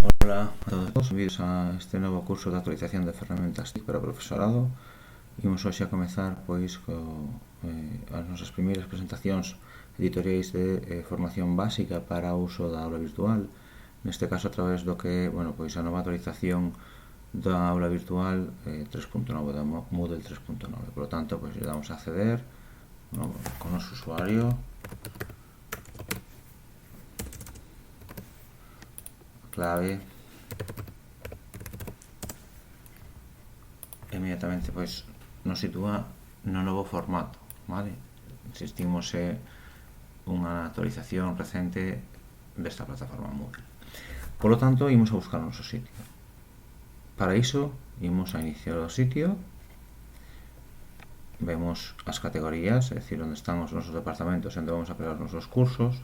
Hola a todos, benvidos a este novo curso de actualización de ferramentas TIC para profesorado. Imos hoxe a comezar as nosas primeiras presentacións editoriais de formación básica para o uso da aula virtual, neste caso a través do que a nova actualización da aula virtual 3.9, da Moodle 3.9. Por lo tanto, le damos a acceder con o noso usuario, clave, inmediatamente nos sitúa no novo formato, vale? Insistimos unha actualización recente desta plataforma Moodle. Por lo tanto, imos a buscar o noso sitio. Para iso, imos a iniciar o sitio, vemos as categorías, é dicir, onde están os nosos departamentos, onde vamos a crear os nosos cursos.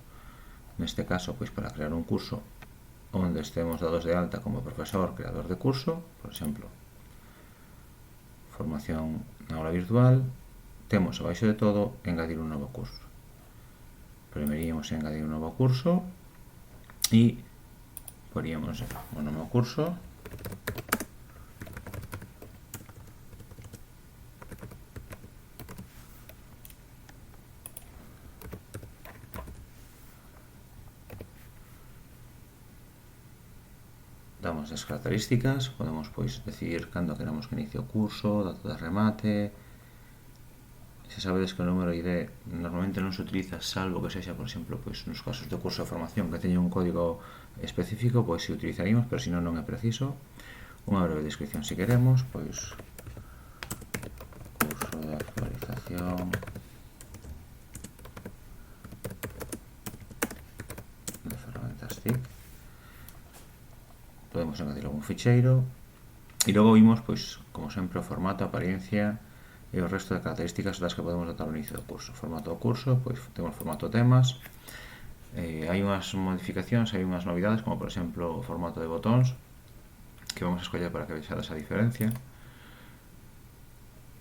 Neste caso, para crear un curso onde estemos dados de alta como profesor, creador de curso, por exemplo, formación na aula virtual, temos abaixo de todo engadir un novo curso. Primeríamos engadir un novo curso e poríamos o novo curso damos as características, podemos decidir cando queremos que inicie o curso, dato de remate. Se sabedes que o número ID normalmente non se utiliza, salvo que sexa, por exemplo, nos casos de curso de formación que teña un código específico, se utilizaríamos, pero se non é preciso. Unha breve descripción se queremos, curso de actualización de ferramentas TIC. Podemos añadir algún ficheiro e logo vimos, como sempre, o formato, a apariencia e o resto de características das que podemos datar ao inicio do curso. Formato do curso, temos formato temas, hai unhas modificacións, hai unhas novidades, como por exemplo o formato de botóns, que vamos a escoller para que vexades a diferencia.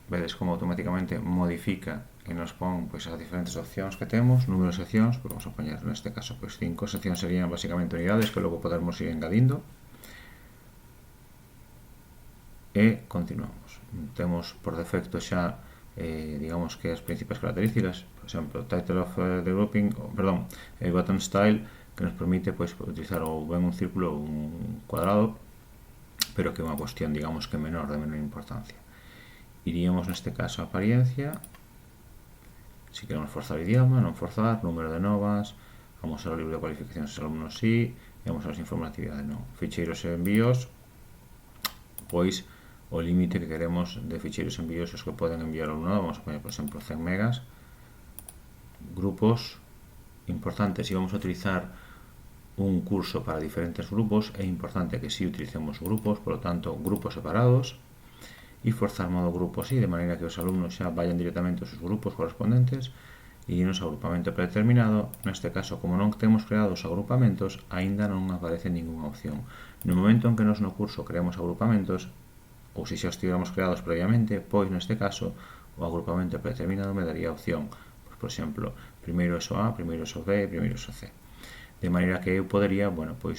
Vedes como automáticamente modifica e nos pon as diferentes opcións que temos, número de seccións, vamos a poñer neste caso 5 seccións serían basicamente unidades que logo podemos ir engadindo. E continuamos. Temos por defecto xa digamos que as principais características, por exemplo, title of the grouping, button style, que nos permite utilizar ou ben un círculo ou un cuadrado, pero que é unha cuestión, digamos que menor, de menor importancia. Iríamos neste caso a apariencia, si queremos forzar o idioma, non forzar, número de novas, vamos ao libro de cualificacións dos alumnos sí, e vamos a las informatividade non. Ficheiros e envíos, o límite que queremos de ficheiros e envíos os que poden enviar ao alumnado, vamos a poner, por exemplo, 100 megas. Grupos, importante, se vamos a utilizar un curso para diferentes grupos, é importante que si utilicemos grupos, por lo tanto, grupos separados, e forzar modo grupo así, de maneira que os alumnos xa vayan directamente aos seus grupos correspondentes e irnos ao agrupamento predeterminado. Neste caso, como non temos creados agrupamentos, aínda non aparece ninguna opción. No momento en que nos no curso creamos agrupamentos, ou se xa estiveramos creados previamente, neste caso, o agrupamento predeterminado me daría a opción, por exemplo, primeiro ESO A, primeiro ESO B, primeiro ESO C. De maneira que eu podería,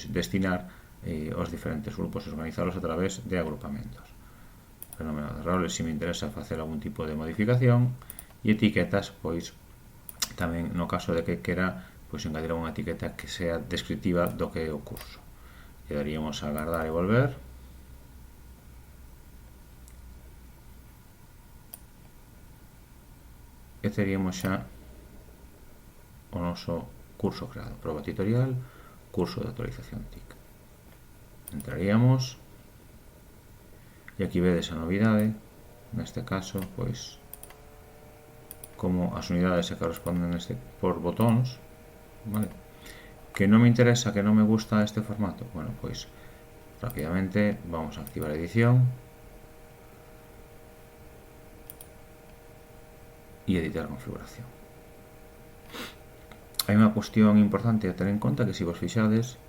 destinar os diferentes grupos, organizalos a través de agrupamentos. Fenómeno de roles, se me interesa facer algún tipo de modificación, e etiquetas, tamén no caso de que quera engadir unha etiqueta que sea descriptiva do que é o curso. Le daríamos a guardar e volver. E teríamos xa o noso curso creado. Proba tutorial, curso de actualización TIC. Entraríamos e aquí vedes a novidade, neste caso, como as unidades se corresponden por botóns, vale? Que non me interesa, que non me gusta este formato, rápidamente vamos a activar a edición e editar configuración. Hai unha cuestión importante a ter en conta que, se vos fixades,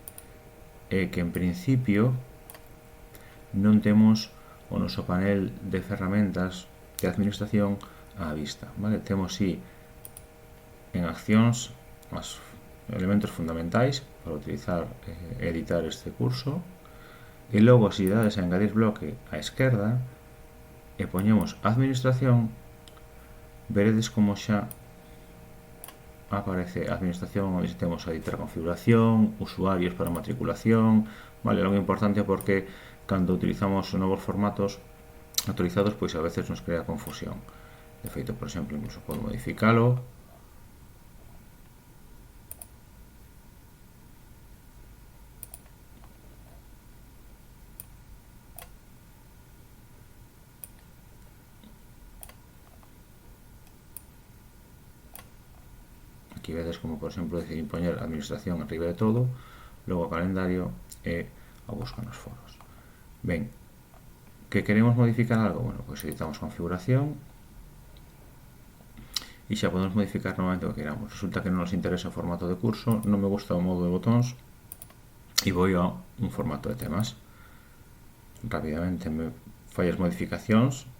é que en principio non temos o noso panel de ferramentas de administración á vista, vale? Temos en accións os elementos fundamentais para utilizar e editar este curso, e logo se dades a engadir bloque á esquerda e poñemos administración, veredes como xa aparece a administración onde temos a dita configuración, usuarios para matriculación, vale, algo importante porque cando utilizamos novos formatos autorizados, pois a veces nos crea confusión. De feito, por exemplo, incluso podo modificalo. Aquí vedes como, por exemplo, decidí poñer administración arriba de todo, logo o calendario e a busca nos foros. Ben, que queremos modificar algo? Bueno, pois editamos configuración e xa podemos modificar novamente o que queramos. Resulta que non nos interesa o formato de curso, non me gusta o modo de botóns e vou a un formato de temas. Rapidamente me fai as modificacións.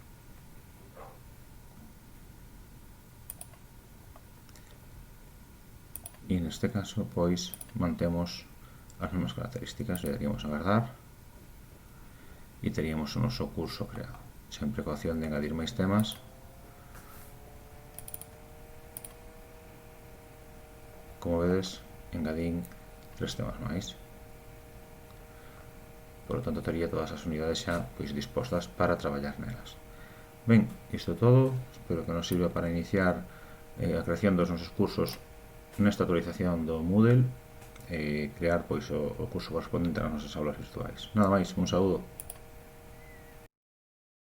E neste caso, pois, mantemos as mesmas características. Le daríamos a guardar e teríamos o noso curso creado. Sempre coa opción de engadir máis temas. Como vedes, engadín 3 temas máis. Por lo tanto, tería todas as unidades xa pois dispostas para traballar nelas. Ben, isto é todo. Espero que nos sirva para iniciar a creación dos nosos cursos nesta actualización do Moodle e crear pois o curso correspondente ás nosas aulas virtuais. Nada máis, un saúdo.